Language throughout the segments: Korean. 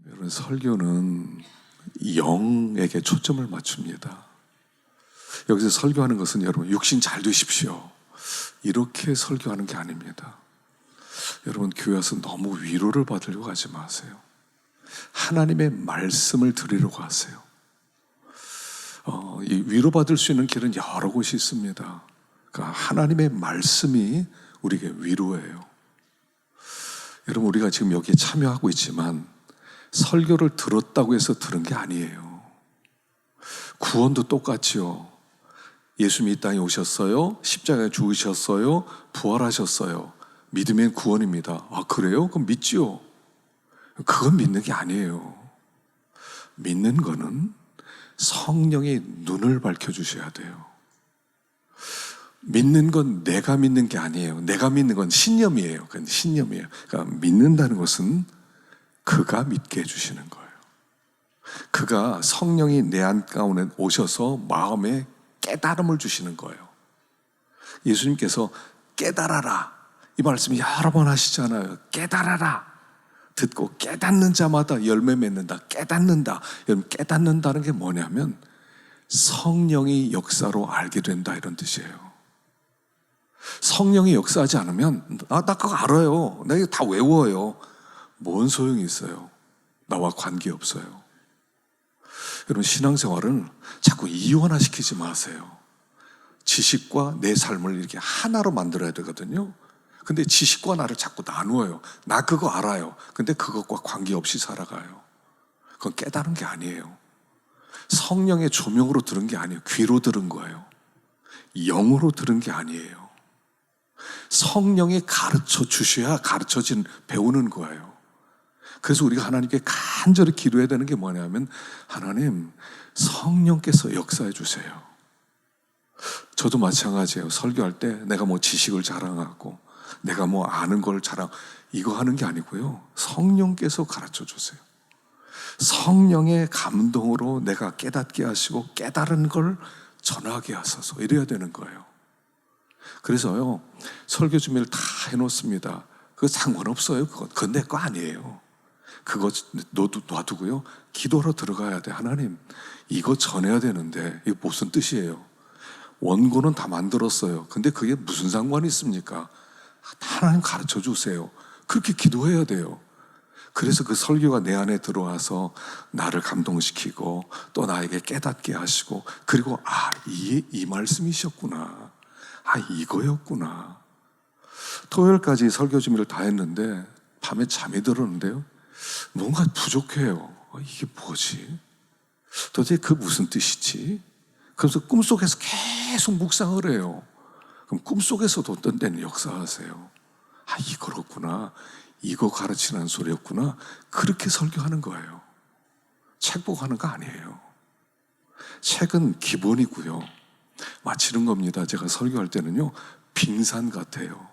여러분, 설교는 영에게 초점을 맞춥니다. 여기서 설교하는 것은 여러분 육신 잘 되십시오 이렇게 설교하는 게 아닙니다. 여러분, 교회 와서 너무 위로를 받으려고 하지 마세요. 하나님의 말씀을 들으려고 하세요. 이 위로받을 수 있는 길은 여러 곳이 있습니다. 그러니까 하나님의 말씀이 우리에게 위로예요. 여러분, 우리가 지금 여기에 참여하고 있지만 설교를 들었다고 해서 들은 게 아니에요. 구원도 똑같지요. 예수님이 이 땅에 오셨어요. 십자가에 죽으셨어요. 부활하셨어요. 믿으면 구원입니다. 아, 그래요? 그럼 믿지요. 그건 믿는 게 아니에요. 믿는 거는 성령의 눈을 밝혀주셔야 돼요. 믿는 건 내가 믿는 게 아니에요. 내가 믿는 건 신념이에요. 그건 신념이에요. 그러니까 믿는다는 것은 그가 믿게 해주시는 거예요. 그가 성령이 내 안가운데 오셔서 마음에 깨달음을 주시는 거예요. 예수님께서 깨달아라, 이 말씀이 여러 번 하시잖아요. 깨달아라. 듣고 깨닫는 자마다 열매 맺는다. 깨닫는다. 여러분, 깨닫는다는 게 뭐냐면 성령이 역사로 알게 된다, 이런 뜻이에요. 성령이 역사하지 않으면 나 그거 알아요. 나 이거 다 외워요. 뭔 소용이 있어요? 나와 관계없어요. 여러분, 신앙생활은 자꾸 이원화시키지 마세요. 지식과 내 삶을 이렇게 하나로 만들어야 되거든요. 근데 지식과 나를 자꾸 나누어요. 나 그거 알아요. 근데 그것과 관계없이 살아가요. 그건 깨달은 게 아니에요. 성령의 조명으로 들은 게 아니에요. 귀로 들은 거예요. 영으로 들은 게 아니에요. 성령이 가르쳐 주셔야 가르쳐진 배우는 거예요. 그래서 우리가 하나님께 간절히 기도해야 되는 게 뭐냐면, 하나님, 성령께서 역사해 주세요. 저도 마찬가지예요. 설교할 때 내가 뭐 지식을 자랑하고 내가 뭐 아는 걸 자랑, 이거 하는 게 아니고요. 성령께서 가르쳐 주세요. 성령의 감동으로 내가 깨닫게 하시고 깨달은 걸 전하게 하소서, 이래야 되는 거예요. 그래서요, 설교 준비를 다 해놓습니다. 그거 상관없어요. 그건 내 거 아니에요. 그거 놔두고요, 기도로 들어가야 돼. 하나님, 이거 전해야 되는데 이게 무슨 뜻이에요? 원고는 다 만들었어요. 근데 그게 무슨 상관이 있습니까? 하나님 가르쳐 주세요. 그렇게 기도해야 돼요. 그래서 그 설교가 내 안에 들어와서 나를 감동시키고 또 나에게 깨닫게 하시고, 그리고 이 말씀이셨구나, 이거였구나. 토요일까지 설교 준비를 다 했는데 밤에 잠이 들었는데요, 뭔가 부족해요. 이게 뭐지? 도대체 그 무슨 뜻이지? 그래서 꿈속에서 계속 묵상을 해요. 그럼 꿈속에서도 어떤 때는 역사하세요. 이거였구나, 이거 가르치는 소리였구나. 그렇게 설교하는 거예요. 책 보고 하는 거 아니에요. 책은 기본이고요, 마치는 겁니다. 제가 설교할 때는요, 빙산 같아요.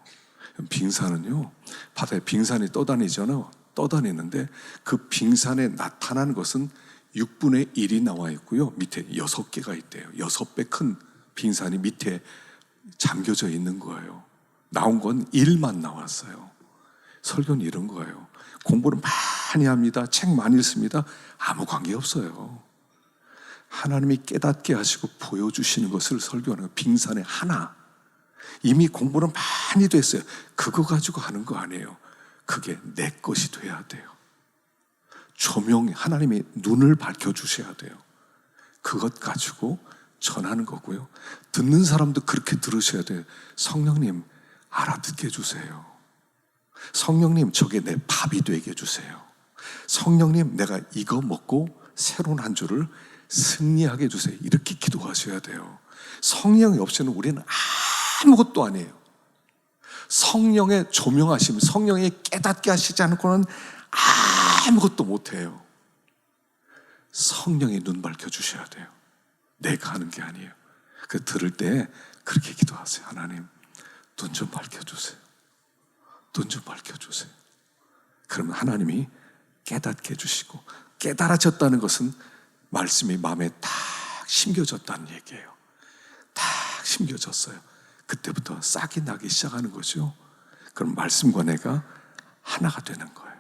빙산은요, 바다에 빙산이 떠다니잖아요. 떠다니는데 그 빙산에 나타나는 것은 6분의 1이 나와 있고요, 밑에 6개가 있대요. 6배 큰 빙산이 밑에 잠겨져 있는 거예요. 나온 건 1만 나왔어요. 설교는 이런 거예요. 공부를 많이 합니다. 책 많이 읽습니다. 아무 관계 없어요. 하나님이 깨닫게 하시고 보여주시는 것을 설교하는 거예요. 빙산의 하나. 이미 공부는 많이 됐어요. 그거 가지고 하는 거 아니에요. 그게 내 것이 돼야 돼요. 조명, 하나님이 눈을 밝혀주셔야 돼요. 그것 가지고 전하는 거고요. 듣는 사람도 그렇게 들으셔야 돼요. 성령님, 알아듣게 해주세요. 성령님, 저게 내 밥이 되게 해주세요. 성령님, 내가 이거 먹고 새로운 한 주를 승리하게 해주세요. 이렇게 기도하셔야 돼요. 성령이 없이는 우리는 아무것도 아니에요. 성령의 조명하심, 성령이 깨닫게 하시지 않고는 아무것도 못해요. 성령이 눈 밝혀주셔야 돼요. 내가 하는 게 아니에요. 그 들을 때 그렇게 기도하세요. 하나님, 눈 좀 밝혀주세요. 눈 좀 밝혀주세요. 그러면 하나님이 깨닫게 해주시고, 깨달아졌다는 것은 말씀이 마음에 딱 심겨졌다는 얘기예요. 딱 심겨졌어요. 그때부터 싹이 나기 시작하는 거죠. 그럼 말씀과 내가 하나가 되는 거예요.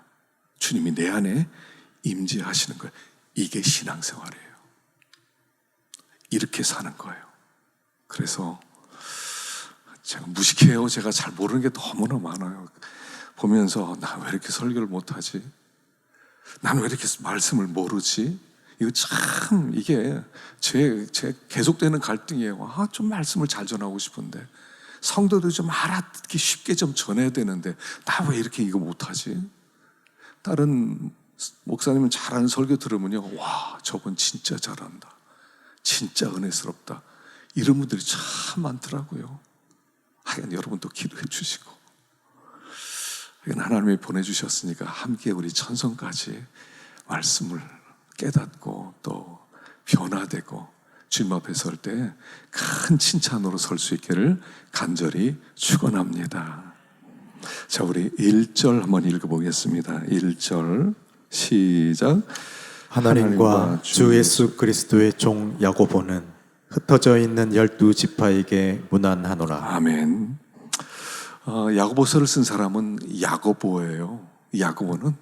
주님이 내 안에 임재하시는 거예요. 이게 신앙생활이에요. 이렇게 사는 거예요. 그래서 제가 무식해요. 제가 잘 모르는 게 너무나 많아요. 보면서 나 왜 이렇게 설교를 못하지? 나는 왜 이렇게 말씀을 모르지? 이거 참 이게 제 계속되는 갈등이에요. 좀 말씀을 잘 전하고 싶은데 성도들 좀 알아듣기 쉽게 좀 전해야 되는데 나 왜 이렇게 이거 못하지? 다른 목사님은 잘하는 설교 들으면요, 와 저분 진짜 잘한다, 진짜 은혜스럽다, 이런 분들이 참 많더라고요. 하여간 여러분도 기도해 주시고, 하나님이 보내주셨으니까 함께 우리 천성까지 말씀을 깨닫고 또 변화되고 주님 앞에 설 때 큰 칭찬으로 설 수 있기를 간절히 축원합니다. 자, 우리 1절 한번 읽어보겠습니다. 1절 시작. 하나님과 주 예수 그리스도의 종 야고보는 흩어져 있는 12지파에게 문안하노라. 아멘. 야고보서를 쓴 사람은 야고보예요. 야고보는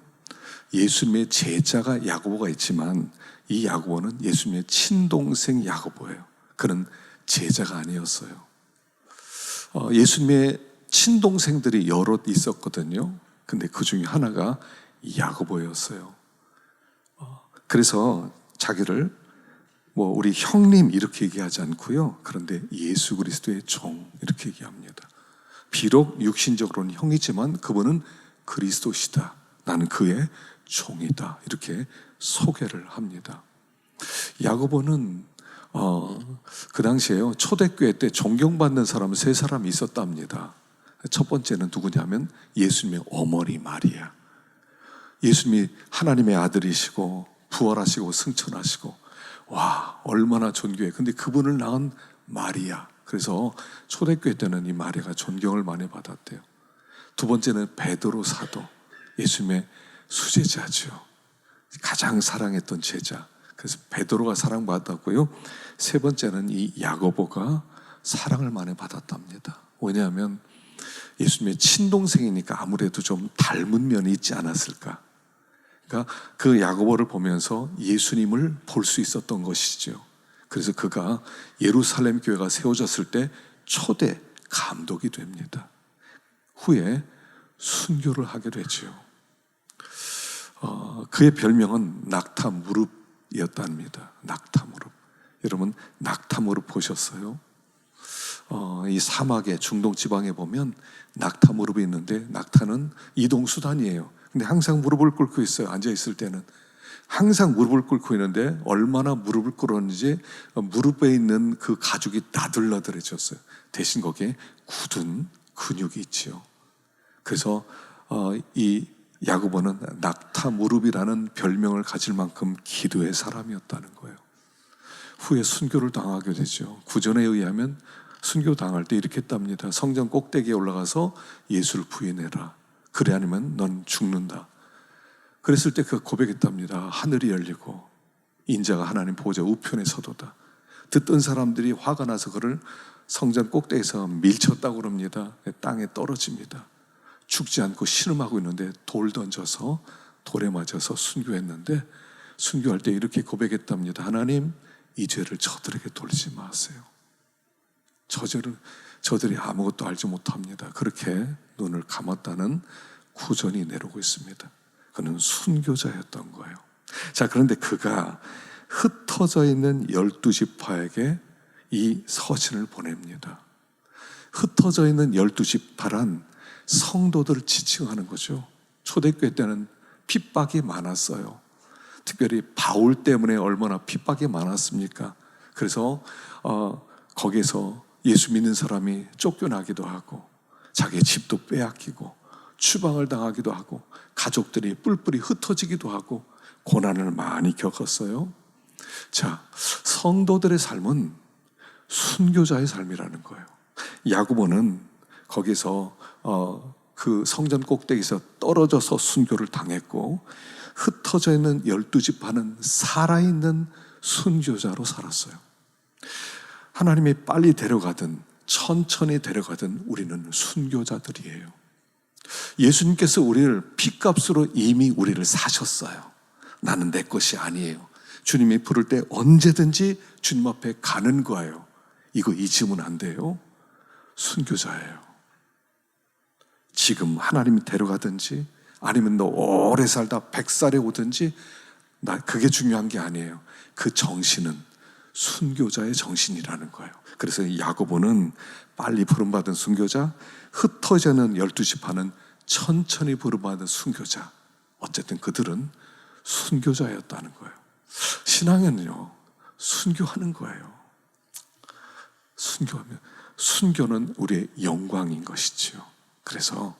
예수님의 제자가 야고보가 있지만 이 야고보는 예수님의 친동생 야고보예요. 그는 제자가 아니었어요. 예수님의 친동생들이 여럿 있었거든요. 근데 그 중에 하나가 야고보였어요. 그래서 자기를 우리 형님 이렇게 얘기하지 않고요. 그런데 예수 그리스도의 종 이렇게 얘기합니다. 비록 육신적으로는 형이지만 그분은 그리스도시다. 나는 그의 종이다. 이렇게 소개를 합니다. 야고보는 그 당시에요, 초대교회 때 존경받는 사람은 세 사람이 있었답니다. 첫 번째는 누구냐면 예수님의 어머니 마리아. 예수님이 하나님의 아들이시고 부활하시고 승천하시고 와 얼마나 존귀해. 근데 그분을 낳은 마리아. 그래서 초대교회 때는 이 마리아가 존경을 많이 받았대요. 두 번째는 베드로 사도, 예수님의 수제자죠. 가장 사랑했던 제자. 그래서 베드로가 사랑받았고요. 세 번째는 이 야고보가 사랑을 많이 받았답니다. 왜냐하면 예수님의 친동생이니까 아무래도 좀 닮은 면이 있지 않았을까. 그러니까 그 야고보를 보면서 예수님을 볼 수 있었던 것이죠. 그래서 그가 예루살렘 교회가 세워졌을 때 초대 감독이 됩니다. 후에 순교를 하게 되죠. 그의 별명은 낙타 무릎이었답니다. 낙타 무릎. 여러분 낙타 무릎 보셨어요? 이 사막에 중동 지방에 보면 낙타 무릎이 있는데 낙타는 이동 수단이에요. 근데 항상 무릎을 꿇고 있어요. 앉아 있을 때는 항상 무릎을 꿇고 있는데 얼마나 무릎을 꿇었는지 무릎에 있는 그 가죽이 나들나들해졌어요. 대신 거기에 굳은 근육이 있지요. 그래서 이 야고보는 낙타 무릎이라는 별명을 가질 만큼 기도의 사람이었다는 거예요. 후에 순교를 당하게 되죠. 구전에 의하면 순교 당할 때 이렇게 했답니다. 성전 꼭대기에 올라가서 예수를 부인해라. 그래 아니면 넌 죽는다. 그랬을 때 그가 고백했답니다. 하늘이 열리고 인자가 하나님 보좌 우편에 서도다. 듣던 사람들이 화가 나서 그를 성전 꼭대기에서 밀쳤다고 그럽니다. 땅에 떨어집니다. 죽지 않고 신음하고 있는데 돌 던져서 돌에 맞아서 순교했는데 순교할 때 이렇게 고백했답니다. 하나님, 이 죄를 저들에게 돌리지 마세요. 저들이 아무것도 알지 못합니다. 그렇게 눈을 감았다는 구전이 내려오고 있습니다. 그는 순교자였던 거예요. 자, 그런데 그가 흩어져 있는 12지파에게 이 서신을 보냅니다. 흩어져 있는 12지파란 성도들을 지칭하는 거죠. 초대교회 때는 핍박이 많았어요. 특별히 바울 때문에 얼마나 핍박이 많았습니까? 그래서 거기에서 예수 믿는 사람이 쫓겨나기도 하고 자기의 집도 빼앗기고 추방을 당하기도 하고 가족들이 뿔뿔이 흩어지기도 하고 고난을 많이 겪었어요. 자, 성도들의 삶은 순교자의 삶이라는 거예요. 야고보는 거기서 그 성전 꼭대기에서 떨어져서 순교를 당했고 흩어져 있는 12지파는 살아있는 순교자로 살았어요. 하나님이 빨리 데려가든 천천히 데려가든 우리는 순교자들이에요. 예수님께서 우리를 핏값으로 이미 우리를 사셨어요. 나는 내 것이 아니에요. 주님이 부를 때 언제든지 주님 앞에 가는 거예요. 이거 잊으면 안 돼요. 순교자예요. 지금 하나님이 데려가든지 아니면 너 오래 살다 100살에 오든지 그게 중요한 게 아니에요. 그 정신은 순교자의 정신이라는 거예요. 그래서 야고보는 빨리 부름받은 순교자, 흩어져는 12지파는 천천히 부름받은 순교자. 어쨌든 그들은 순교자였다는 거예요. 신앙은요, 순교하는 거예요. 순교는 우리의 영광인 것이지요. 그래서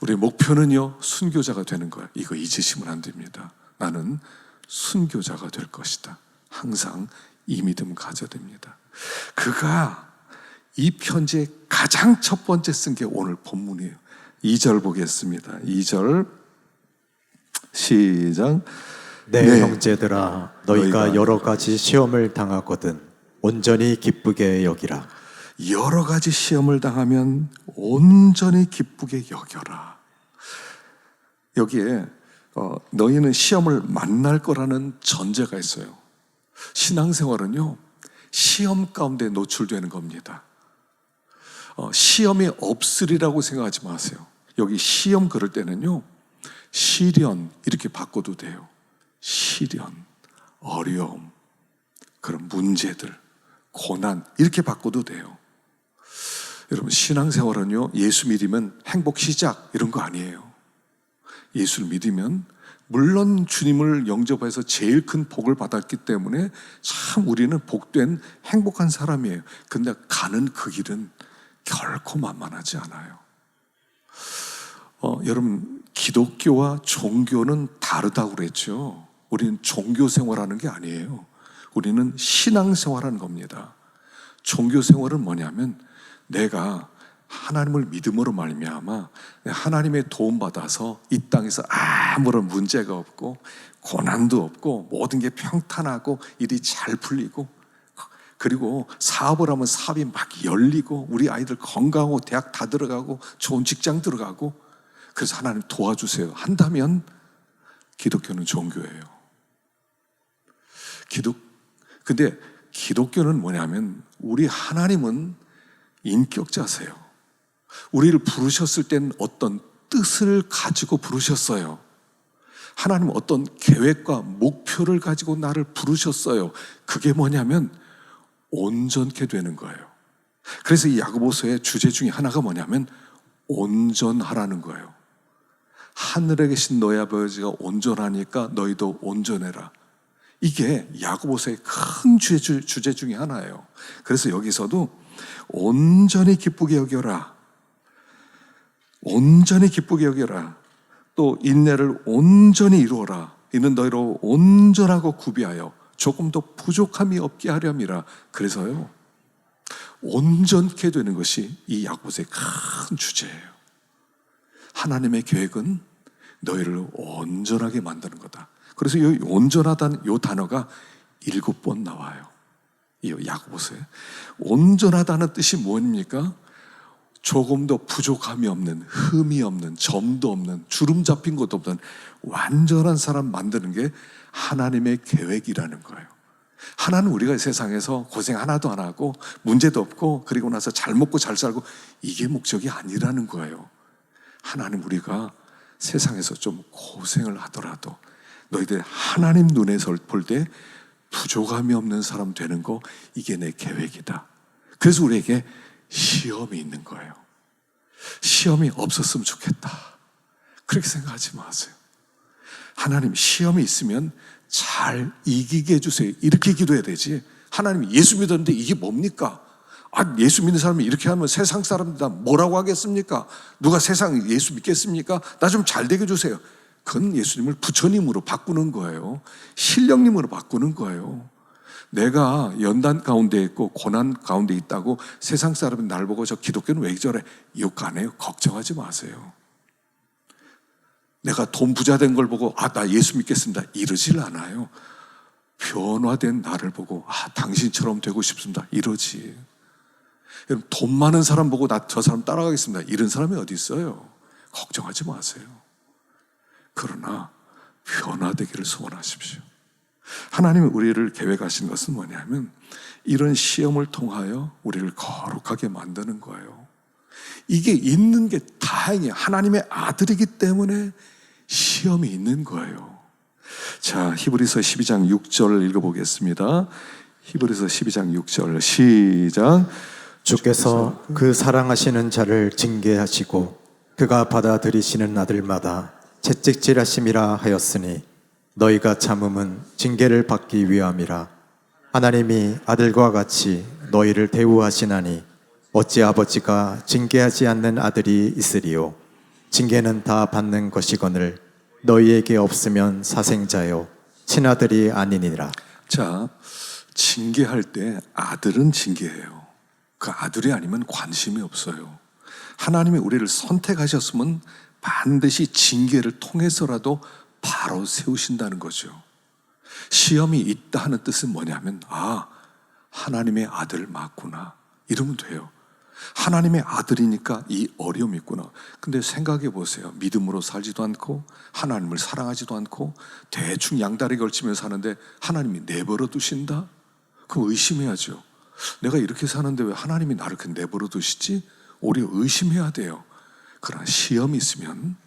우리의 목표는요, 순교자가 되는 거예요. 이거 잊으시면 안 됩니다. 나는 순교자가 될 것이다. 항상 이 믿음 가져야 됩니다. 그가 이 편지의 가장 첫 번째 쓴 게 오늘 본문이에요. 2절 보겠습니다. 2절 시작. 내 형제들아 너희가 여러 가지 시험을 당하거든 온전히 기쁘게 여기라. 여러 가지 시험을 당하면 온전히 기쁘게 여겨라. 여기에 너희는 시험을 만날 거라는 전제가 있어요. 신앙생활은요, 시험 가운데 노출되는 겁니다. 시험이 없으리라고 생각하지 마세요. 여기 시험 그럴 때는요, 시련 이렇게 바꿔도 돼요. 시련, 어려움, 그런 문제들, 고난 이렇게 바꿔도 돼요. 여러분, 신앙생활은요, 예수 믿으면 행복 시작 이런 거 아니에요. 예수를 믿으면 물론 주님을 영접해서 제일 큰 복을 받았기 때문에 참 우리는 복된 행복한 사람이에요. 근데 가는 그 길은 결코 만만하지 않아요. 여러분, 기독교와 종교는 다르다고 그랬죠. 우리는 종교 생활하는 게 아니에요. 우리는 신앙 생활하는 겁니다. 종교 생활은 뭐냐면 내가 하나님을 믿음으로 말미암아 하나님의 도움 받아서 이 땅에서 아무런 문제가 없고 고난도 없고 모든 게 평탄하고 일이 잘 풀리고 그리고 사업을 하면 사업이 막 열리고 우리 아이들 건강하고 대학 다 들어가고 좋은 직장 들어가고 그래서 하나님 도와주세요 한다면 기독교는 종교예요. 근데 기독교는 뭐냐면 우리 하나님은 인격자세요. 우리를 부르셨을 땐 어떤 뜻을 가지고 부르셨어요. 하나님은 어떤 계획과 목표를 가지고 나를 부르셨어요. 그게 뭐냐면 온전케 되는 거예요. 그래서 이 야고보서의 주제 중에 하나가 뭐냐면 온전하라는 거예요. 하늘에 계신 너희 아버지가 온전하니까 너희도 온전해라. 이게 야고보서의 큰 주제 중에 하나예요. 그래서 여기서도 온전히 기쁘게 여겨라. 온전히 기쁘게 여겨라. 또 인내를 온전히 이루어라. 이는 너희로 온전하고 구비하여 조금도 부족함이 없게 하렴이라. 그래서요, 온전케 되는 것이 이 야고보서의 큰 주제예요. 하나님의 계획은 너희를 온전하게 만드는 거다. 그래서 이 온전하다는 이 단어가 7번 나와요. 이 야고보서에. 온전하다는 뜻이 뭐입니까? 조금도 부족함이 없는, 흠이 없는, 점도 없는, 주름 잡힌 것도 없는 완전한 사람 만드는 게 하나님의 계획이라는 거예요. 하나는 우리가 세상에서 고생 하나도 안 하고 문제도 없고 그리고 나서 잘 먹고 잘 살고 이게 목적이 아니라는 거예요. 하나님 우리가 세상에서 좀 고생을 하더라도 너희들 하나님 눈에서 볼 때 부족함이 없는 사람 되는 거 이게 내 계획이다. 그래서 우리에게 시험이 있는 거예요. 시험이 없었으면 좋겠다. 그렇게 생각하지 마세요. 하나님 시험이 있으면 잘 이기게 해주세요. 이렇게 기도해야 되지. 하나님 예수 믿었는데 이게 뭡니까? 예수 믿는 사람이 이렇게 하면 세상 사람들 다 뭐라고 하겠습니까? 누가 세상 예수 믿겠습니까? 나 좀 잘 되게 해주세요. 그건 예수님을 부처님으로 바꾸는 거예요. 신령님으로 바꾸는 거예요. 내가 연단 가운데 있고 고난 가운데 있다고 세상 사람이 날 보고 저 기독교는 왜 저래? 욕 안 해요. 걱정하지 마세요. 내가 돈 부자 된 걸 보고 나 예수 믿겠습니다 이러질 않아요. 변화된 나를 보고 당신처럼 되고 싶습니다 이러지. 여러분, 돈 많은 사람 보고 나 저 사람 따라가겠습니다 이런 사람이 어디 있어요? 걱정하지 마세요. 그러나 변화되기를 소원하십시오. 하나님이 우리를 계획하신 것은 뭐냐면 이런 시험을 통하여 우리를 거룩하게 만드는 거예요. 이게 있는 게 다행이에요. 하나님의 아들이기 때문에 시험이 있는 거예요. 자, 히브리서 12장 6절 읽어보겠습니다. 히브리서 12장 6절 시작. 주께서 그 사랑하시는 자를 징계하시고 그가 받아들이시는 아들마다 채찍질하심이라 하였으니 너희가 참음은 징계를 받기 위함이라. 하나님이 아들과 같이 너희를 대우하시나니 어찌 아버지가 징계하지 않는 아들이 있으리요. 징계는 다 받는 것이거늘 너희에게 없으면 사생자요 친아들이 아니니라. 자, 징계할 때 아들은 징계해요. 그 아들이 아니면 관심이 없어요. 하나님이 우리를 선택하셨으면 반드시 징계를 통해서라도 바로 세우신다는 거죠. 시험이 있다 하는 뜻은 뭐냐면 하나님의 아들 맞구나 이러면 돼요. 하나님의 아들이니까 이 어려움이 있구나. 근데 생각해 보세요. 믿음으로 살지도 않고 하나님을 사랑하지도 않고 대충 양다리 걸치며 사는데 하나님이 내버려 두신다? 그럼 의심해야죠. 내가 이렇게 사는데 왜 하나님이 나를 그렇게 내버려 두시지? 오히려 의심해야 돼요. 그러나 시험이 있으면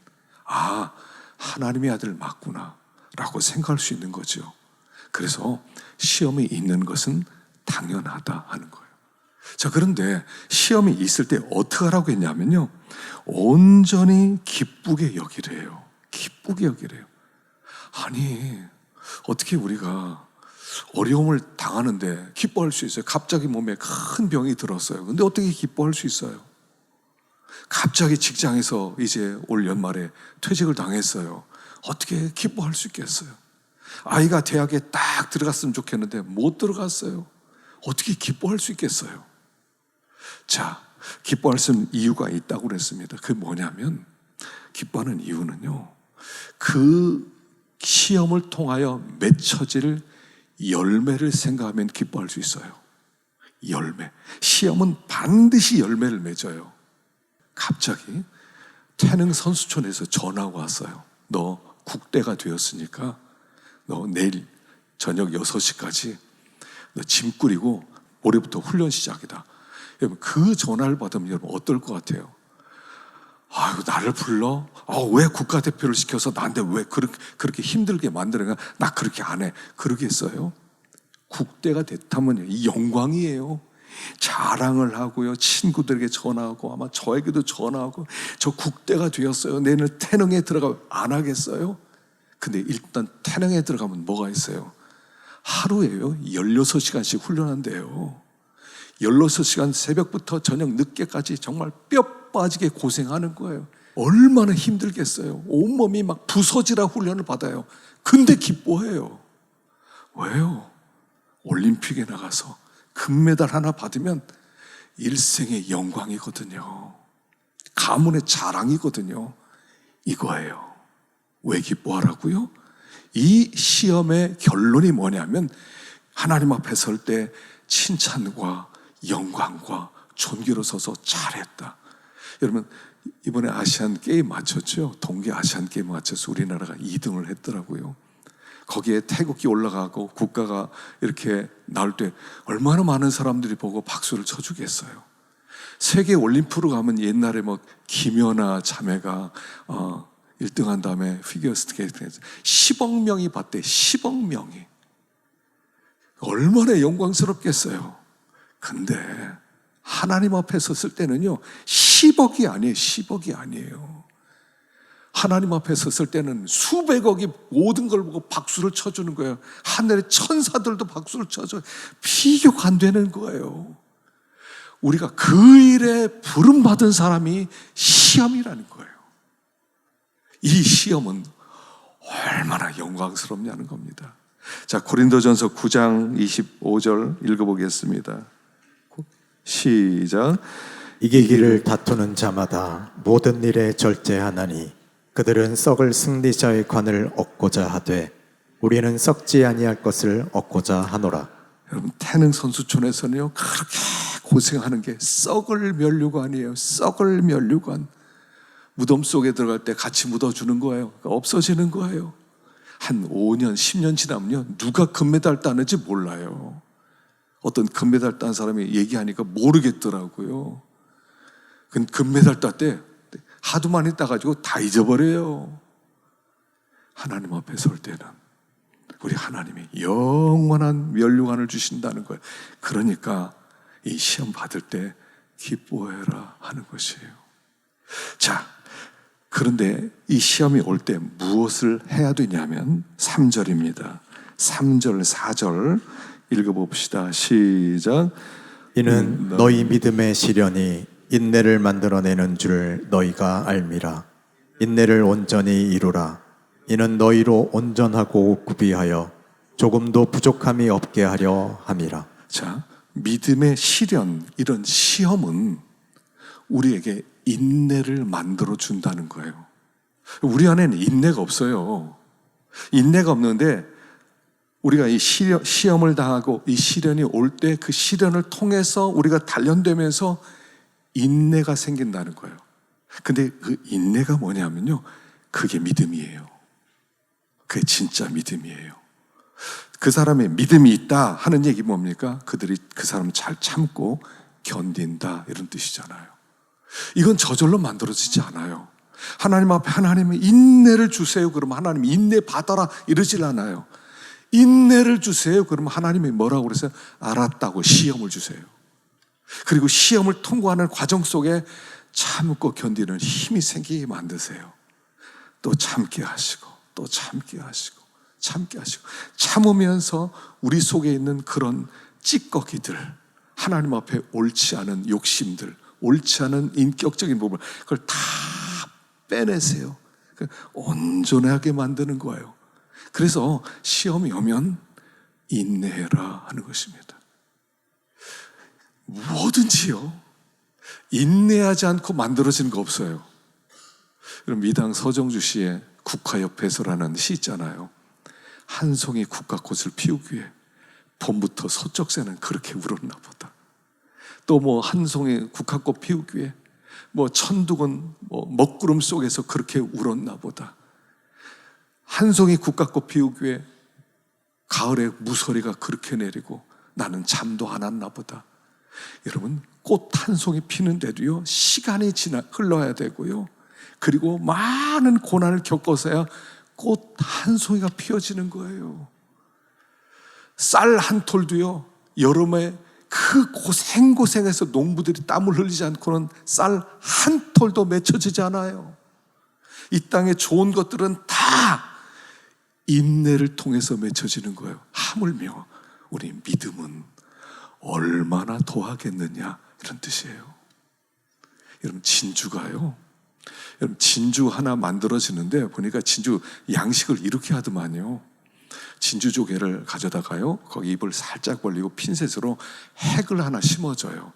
하나님의 아들 맞구나 라고 생각할 수 있는 거죠. 그래서 시험이 있는 것은 당연하다 하는 거예요. 자, 그런데 시험이 있을 때 어떻게 하라고 했냐면요, 온전히 기쁘게 여기래요. 기쁘게 여기래요. 아니, 어떻게 우리가 어려움을 당하는데 기뻐할 수 있어요? 갑자기 몸에 큰 병이 들었어요. 근데 어떻게 기뻐할 수 있어요? 갑자기 직장에서 이제 올 연말에 퇴직을 당했어요. 어떻게 기뻐할 수 있겠어요? 아이가 대학에 딱 들어갔으면 좋겠는데 못 들어갔어요. 어떻게 기뻐할 수 있겠어요? 자, 기뻐할 수 있는 이유가 있다고 그랬습니다. 그게 뭐냐면, 기뻐하는 이유는요, 그 시험을 통하여 맺혀질 열매를 생각하면 기뻐할 수 있어요. 열매. 시험은 반드시 열매를 맺어요. 갑자기 태릉 선수촌에서 전화가 왔어요. 너 국대가 되었으니까 너 내일 저녁 6시까지 너 짐 꾸리고 올해부터 훈련 시작이다. 여러분, 그 전화를 받으면 여러분 어떨 것 같아요? 아유, 나를 불러? 왜 국가대표를 시켜서 나한테 왜 그렇게 힘들게 만드는가? 나 그렇게 안 해. 그러겠어요? 국대가 됐다면요, 이 영광이에요. 자랑을 하고요, 친구들에게 전화하고 아마 저에게도 전화하고 저 국대가 되었어요. 내일 태릉에 들어가면 안 하겠어요? 근데 일단 태릉에 들어가면 뭐가 있어요? 하루에요 16시간씩 훈련한대요. 16시간 새벽부터 저녁 늦게까지 정말 뼈 빠지게 고생하는 거예요. 얼마나 힘들겠어요. 온몸이 막 부서지라 훈련을 받아요. 근데 기뻐해요. 왜요? 올림픽에 나가서 금메달 하나 받으면 일생의 영광이거든요. 가문의 자랑이거든요. 이거예요. 왜 기뻐하라고요? 이 시험의 결론이 뭐냐면 하나님 앞에 설 때 칭찬과 영광과 존귀로 서서 잘했다. 여러분, 이번에 아시안 게임 마쳤죠? 동계 아시안 게임 마쳐서 우리나라가 2등을 했더라고요. 거기에 태극기 올라가고 국가가 이렇게 나올 때 얼마나 많은 사람들이 보고 박수를 쳐주겠어요. 세계 올림픽으로 가면 옛날에 뭐 김연아 자매가 1등한 다음에 피겨스케이팅에서 10억 명이 봤대. 10억 명이. 얼마나 영광스럽겠어요. 근데 하나님 앞에 섰을 때는요, 10억이 아니에요. 10억이 아니에요. 하나님 앞에 섰을 때는 수백억이 모든 걸 보고 박수를 쳐주는 거예요. 하늘의 천사들도 박수를 쳐줘요. 비교가 안 되는 거예요. 우리가 그 일에 부름받은 사람이 시험이라는 거예요. 이 시험은 얼마나 영광스럽냐는 겁니다. 자, 고린도전서 9장 25절 읽어보겠습니다. 시작. 이기기를 다투는 자마다 모든 일에 절제하나니 그들은 썩을 승리자의 관을 얻고자 하되 우리는 썩지 아니할 것을 얻고자 하노라. 여러분, 태릉 선수촌에서는요, 그렇게 고생하는 게 썩을 면류관이에요. 썩을 면류관. 무덤 속에 들어갈 때 같이 묻어주는 거예요. 그러니까 없어지는 거예요. 한 5년, 10년 지나면요, 누가 금메달 따는지 몰라요. 어떤 금메달 딴 사람이 얘기하니까 모르겠더라고요. 금메달 땄대. 하도 많이 따가지고 다 잊어버려요. 하나님 앞에 설 때는 우리 하나님이 영원한 면류관을 주신다는 거예요. 그러니까 이 시험 받을 때 기뻐해라 하는 것이에요. 자, 그런데 이 시험이 올 때 무엇을 해야 되냐면 3절입니다. 3절, 4절 읽어봅시다. 시작. 이는 너희 믿음의 시련이 인내를 만들어내는 줄 너희가 알미라. 인내를 온전히 이루라. 이는 너희로 온전하고 구비하여 조금도 부족함이 없게 하려 함이라. 자, 믿음의 시련, 이런 시험은 우리에게 인내를 만들어 준다는 거예요. 우리 안에는 인내가 없어요. 인내가 없는데 우리가 이 시험을 당하고 이 시련이 올 때 그 시련을 통해서 우리가 단련되면서 인내가 생긴다는 거예요. 근데 그 인내가 뭐냐면요, 그게 믿음이에요. 그게 진짜 믿음이에요. 그 사람의 믿음이 있다 하는 얘기 뭡니까? 그들이 그 사람을 잘 참고 견딘다, 이런 뜻이잖아요. 이건 저절로 만들어지지 않아요. 하나님 앞에 하나님의 인내를 주세요 그러면 하나님이 인내 받아라 이러질 않아요. 인내를 주세요 그러면 하나님이 뭐라고 그랬어요? 알았다고 시험을 주세요. 그리고 시험을 통과하는 과정 속에 참고 견디는 힘이 생기게 만드세요. 또 참게 하시고 또 참게 하시고 참게 하시고, 참으면서 우리 속에 있는 그런 찌꺼기들, 하나님 앞에 옳지 않은 욕심들, 옳지 않은 인격적인 부분, 그걸 다 빼내세요. 온전하게 만드는 거예요. 그래서 시험이 오면 인내해라 하는 것입니다. 뭐든지요, 인내하지 않고 만들어지는 거 없어요. 그럼 미당 서정주 씨의 국화옆에서라는 시 있잖아요. 한 송이 국화꽃을 피우기 위해 봄부터 서쪽새는 그렇게 울었나 보다. 또 뭐 한 송이 국화꽃 피우기 위해 뭐 천둥은 뭐 먹구름 속에서 그렇게 울었나 보다. 한 송이 국화꽃 피우기 위해 가을에 무서리가 그렇게 내리고 나는 잠도 안 왔나 보다. 여러분, 꽃 한 송이 피는데도요, 시간이 흘러야 되고요, 그리고 많은 고난을 겪어서야 꽃 한 송이가 피어지는 거예요. 쌀 한 톨도요, 여름에 그 고생해서 농부들이 땀을 흘리지 않고는 쌀 한 톨도 맺혀지지 않아요. 이 땅에 좋은 것들은 다 인내를 통해서 맺혀지는 거예요. 하물며 우리 믿음은 얼마나 더하겠느냐, 이런 뜻이에요. 여러분, 진주가요, 여러분, 진주 하나 만들어지는데 보니까 진주 양식을 이렇게 하더만요. 진주 조개를 가져다가요, 거기 입을 살짝 벌리고 핀셋으로 핵을 하나 심어줘요.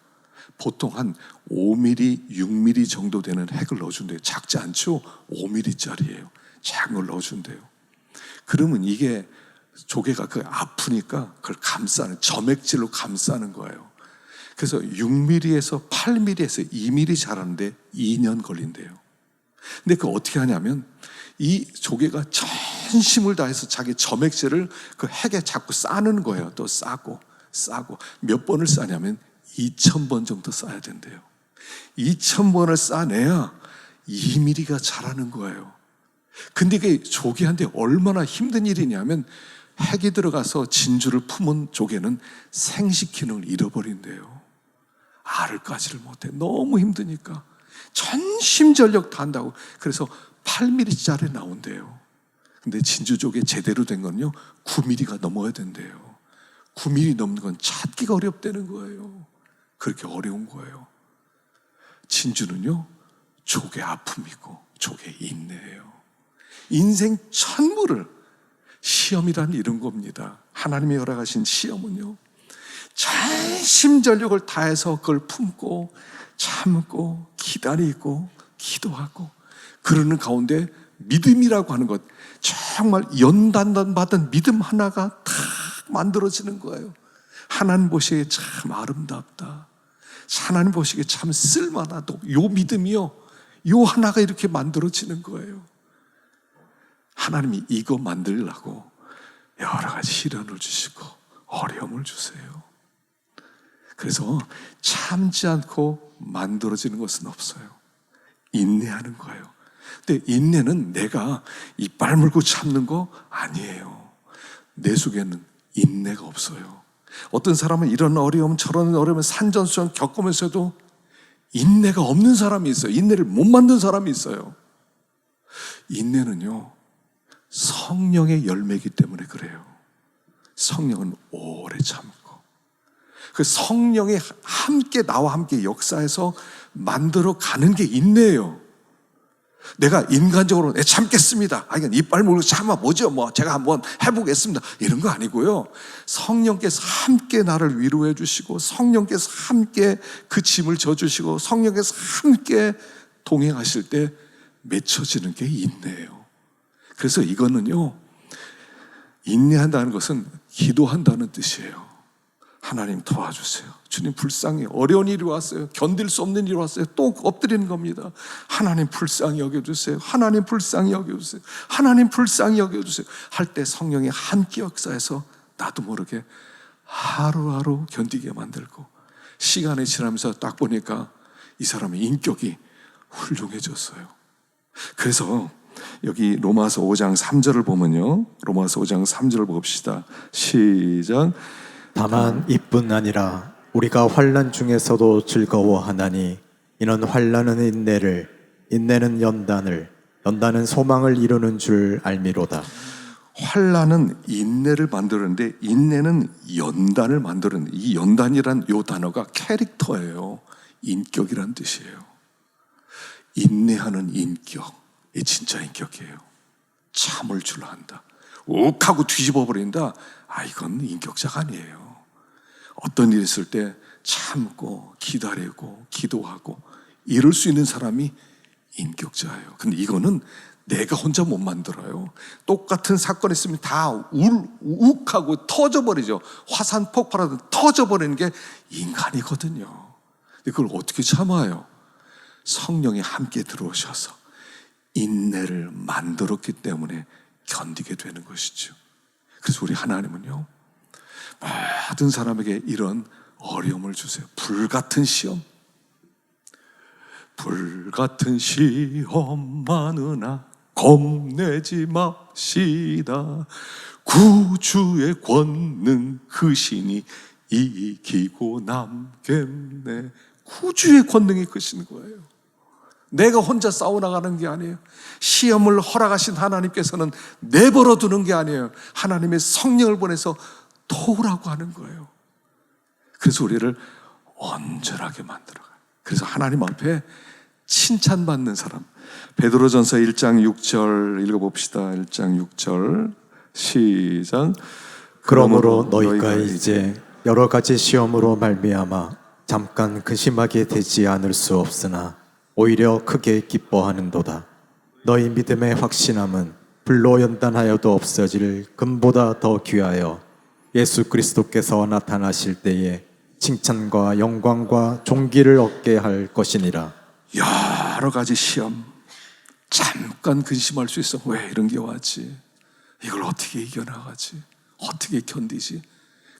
보통 한 5mm, 6mm 정도 되는 핵을 넣어준대요. 작지 않죠? 5mm짜리예요. 작은 걸 넣어준대요. 그러면 이게 조개가 아프니까 그걸 점액질로 감싸는 거예요. 그래서 6mm에서 8mm에서 2mm 자라는데 2년 걸린대요. 근데 그거 어떻게 하냐면 이 조개가 전심을 다해서 자기 점액질을 그 핵에 자꾸 싸는 거예요. 또 싸고 몇 번을 싸냐면 2,000번 정도 싸야 된대요. 2,000번을 싸내야 2mm가 자라는 거예요. 근데 이게 조개한테 얼마나 힘든 일이냐면 핵이 들어가서 진주를 품은 조개는 생식 기능을 잃어버린대요. 알을 까지를 못해. 너무 힘드니까 전심전력 다 한다고. 그래서 8mm짜리 나온대요. 근데 진주조개 제대로 된 건요 9mm가 넘어야 된대요. 9mm 넘는 건 찾기가 어렵다는 거예요. 그렇게 어려운 거예요. 진주는요 조개 아픔이고 조개 인내예요. 인생 천물을, 시험이란 이런 겁니다. 하나님이 허락하신 시험은요, 전심전력을 다해서 그걸 품고 참고 기다리고 기도하고 그러는 가운데 믿음이라고 하는 것, 정말 연단단 받은 믿음 하나가 다 만들어지는 거예요. 하나님 보시기에 참 아름답다, 하나님 보시기에 참 쓸만하다, 요 믿음이요, 요 하나가 이렇게 만들어지는 거예요. 하나님이 이거 만들려고 여러 가지 시련을 주시고 어려움을 주세요. 그래서 참지 않고 만들어지는 것은 없어요. 인내하는 거예요. 근데 인내는 내가 이빨 물고 참는 거 아니에요. 내 속에는 인내가 없어요. 어떤 사람은 이런 어려움 저런 어려움 산전수전 겪으면서도 인내가 없는 사람이 있어요. 인내를 못 만든 사람이 있어요. 인내는요, 성령의 열매이기 때문에 그래요. 성령은 오래 참고 그 성령이 함께 나와 함께 역사해서 만들어 가는 게 인내예요. 내가 인간적으로 참겠습니다. 그냥 이빨 물고 참아 뭐죠? 제가 한번 해보겠습니다. 이런 거 아니고요. 성령께서 함께 나를 위로해 주시고 성령께서 함께 그 짐을 져주시고 성령께서 함께 동행하실 때 맺혀지는 게 인내예요. 그래서 이거는요, 인내한다는 것은 기도한다는 뜻이에요. 하나님 도와주세요. 주님 불쌍히 어려운 일이 왔어요. 견딜 수 없는 일이 왔어요. 또 엎드리는 겁니다. 하나님 불쌍히 여겨주세요. 하나님 불쌍히 여겨주세요. 하나님 불쌍히 여겨주세요. 할 때 성령이 함께 역사해서 나도 모르게 하루하루 견디게 만들고 시간이 지나면서 딱 보니까 이 사람의 인격이 훌륭해졌어요. 그래서 여기 로마서 5장 3절을 보면요, 로마서 5장 3절을 봅시다. 시작. 다만 이뿐 아니라 우리가 환난 중에서도 즐거워하나니 이는 환난은 인내를, 인내는 연단을, 연단은 소망을 이루는 줄 알미로다. 환난은 인내를 만드는데 인내는 연단을 만드는, 이 연단이란 요 단어가 캐릭터예요. 인격이란 뜻이에요. 인내하는 인격, 이 진짜 인격이에요. 참을 줄 안다. 욱하고 뒤집어 버린다. 이건 인격자가 아니에요. 어떤 일이 있을 때 참고 기다리고 기도하고 이럴 수 있는 사람이 인격자예요. 근데 이거는 내가 혼자 못 만들어요. 똑같은 사건이 있으면 다 욱하고 터져버리죠. 화산 폭발하듯 터져버리는 게 인간이거든요. 근데 그걸 어떻게 참아요? 성령이 함께 들어오셔서 인내를 만들었기 때문에 견디게 되는 것이죠. 그래서 우리 하나님은요, 모든 사람에게 이런 어려움을 주세요. 불같은 시험, 불같은 시험 많으나 겁내지 맙시다. 구주의 권능 그 신이 이기고 남겠네. 구주의 권능이 크신 거예요. 내가 혼자 싸워나가는 게 아니에요. 시험을 허락하신 하나님께서는 내버려 두는 게 아니에요. 하나님의 성령을 보내서 도우라고 하는 거예요. 그래서 우리를 온전하게 만들어가요. 그래서 하나님 앞에 칭찬받는 사람, 베드로전서 1장 6절 읽어봅시다. 1장 6절 시작. 그러므로 너희가 이제 여러 가지 시험으로 말미암아 잠깐 근심하게 되지 않을 수 없으나 오히려 크게 기뻐하는도다. 너희 믿음의 확신함은 불로 연단하여도 없어질 금보다 더 귀하여 예수 그리스도께서 나타나실 때에 칭찬과 영광과 존귀를 얻게 할 것이니라. 여러 가지 시험, 잠깐 근심할 수 있어. 왜 이런 게 왔지? 이걸 어떻게 이겨나가지? 어떻게 견디지?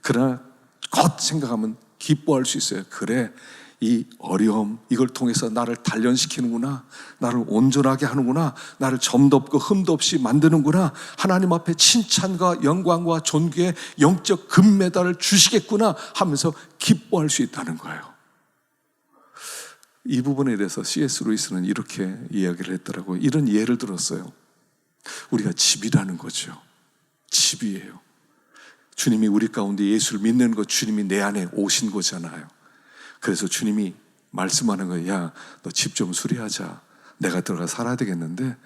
그러나 곧 생각하면 기뻐할 수 있어요. 그래, 이 어려움, 이걸 통해서 나를 단련시키는구나, 나를 온전하게 하는구나, 나를 점도 없고 흠도 없이 만드는구나, 하나님 앞에 칭찬과 영광과 존귀의 영적 금메달을 주시겠구나 하면서 기뻐할 수 있다는 거예요. 이 부분에 대해서 C.S. 루이스는 이렇게 이야기를 했더라고요. 이런 예를 들었어요. 우리가 집이라는 거죠. 집이에요. 주님이 우리 가운데 예수를 믿는 것, 주님이 내 안에 오신 거잖아요. 그래서 주님이 말씀하는 거예요. 야, 너 집 좀 수리하자. 내가 들어가 살아야 되겠는데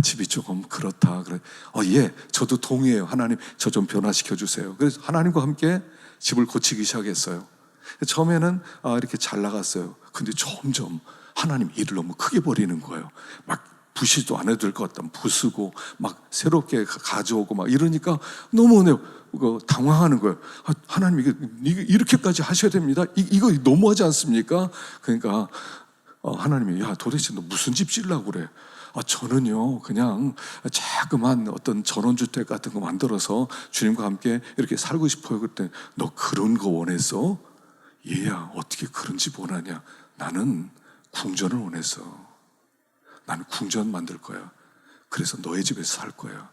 집이 조금 그렇다. 그래. 예, 저도 동의해요. 하나님, 저 좀 변화시켜 주세요. 그래서 하나님과 함께 집을 고치기 시작했어요. 처음에는 이렇게 잘 나갔어요. 근데 점점 하나님 일을 너무 크게 벌이는 거예요. 막 부시도 안 해도 될 것 같다. 부수고 막 새롭게 가져오고 막 이러니까 너무 당황하는 거예요. 하나님 이게 이렇게까지 하셔야 됩니다. 이거 너무하지 않습니까? 그러니까 하나님이 야, 도대체 너 무슨 집 지으려고 그래? 저는요 그냥 자그만 어떤 전원주택 같은 거 만들어서 주님과 함께 이렇게 살고 싶어요. 그때 너 그런 거 원했어? 얘야 어떻게 그런 집 원하냐? 나는 궁전을 원했어. 나는 궁전 만들 거야. 그래서 너의 집에서 살 거야.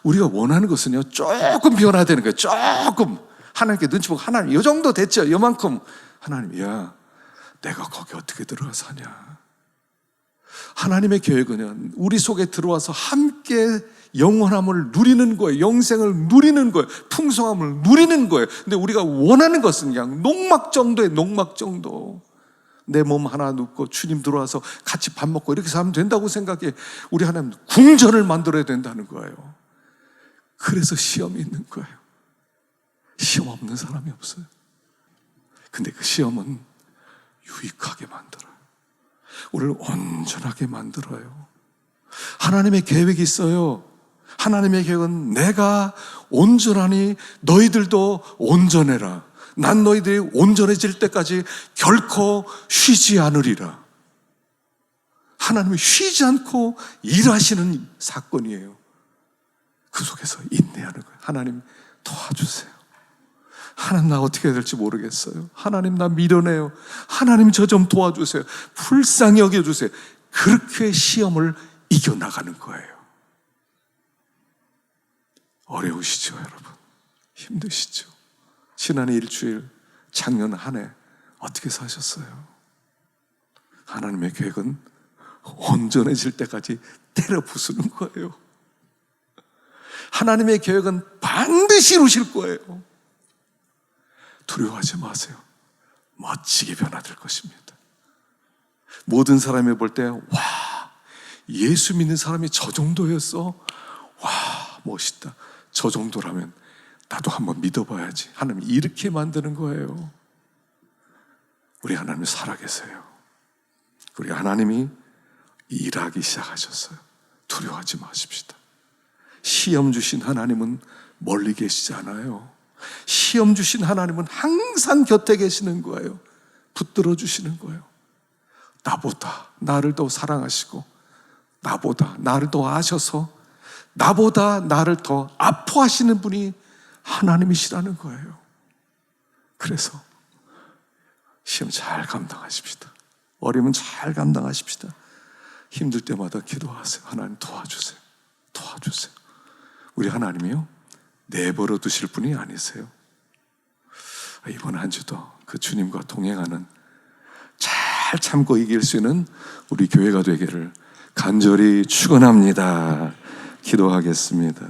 우리가 원하는 것은요 조금 변화되는 거예요. 조금. 하나님께 눈치 보고 하나님 이 정도 됐죠? 이만큼. 하나님 야 내가 거기 어떻게 들어가 사냐? 하나님의 계획은 우리 속에 들어와서 함께 영원함을 누리는 거예요. 영생을 누리는 거예요. 풍성함을 누리는 거예요. 근데 우리가 원하는 것은 그냥 농막 정도의 농막 정도. 내 몸 하나 눕고 주님 들어와서 같이 밥 먹고 이렇게 살면 된다고 생각해. 우리 하나님 궁전을 만들어야 된다는 거예요. 그래서 시험이 있는 거예요. 시험 없는 사람이 없어요. 근데 그 시험은 유익하게 만들어요. 우리를 온전하게 만들어요. 하나님의 계획이 있어요. 하나님의 계획은 내가 온전하니 너희들도 온전해라. 난 너희들이 온전해질 때까지 결코 쉬지 않으리라. 하나님이 쉬지 않고 일하시는 사건이에요. 그 속에서 인내하는 거예요. 하나님 도와주세요. 하나님 나 어떻게 해야 될지 모르겠어요. 하나님 나 미련해요. 하나님 저 좀 도와주세요. 불쌍히 여겨주세요. 그렇게 시험을 이겨나가는 거예요. 어려우시죠 여러분? 힘드시죠? 지난해 일주일, 작년 한 해 어떻게 사셨어요? 하나님의 계획은 온전해질 때까지 때려 부수는 거예요. 하나님의 계획은 반드시 이루실 거예요. 두려워하지 마세요. 멋지게 변화될 것입니다. 모든 사람이 볼 때 와, 예수 믿는 사람이 저 정도였어? 와, 멋있다. 저 정도라면 나도 한번 믿어봐야지. 하나님이 이렇게 만드는 거예요. 우리 하나님이 살아계세요. 우리 하나님이 일하기 시작하셨어요. 두려워하지 마십시다. 시험 주신 하나님은 멀리 계시지 않아요. 시험 주신 하나님은 항상 곁에 계시는 거예요. 붙들어 주시는 거예요. 나보다 나를 더 사랑하시고 나보다 나를 더 아셔서 나보다 나를 더 아파하시는 분이 하나님이시라는 거예요. 그래서 시험 잘 감당하십시다. 어려움은 잘 감당하십시다. 힘들 때마다 기도하세요. 하나님 도와주세요. 도와주세요. 우리 하나님이요 내버려 두실 분이 아니세요. 이번 한 주도 그 주님과 동행하는 잘 참고 이길 수 있는 우리 교회가 되기를 간절히 축원합니다. 기도하겠습니다.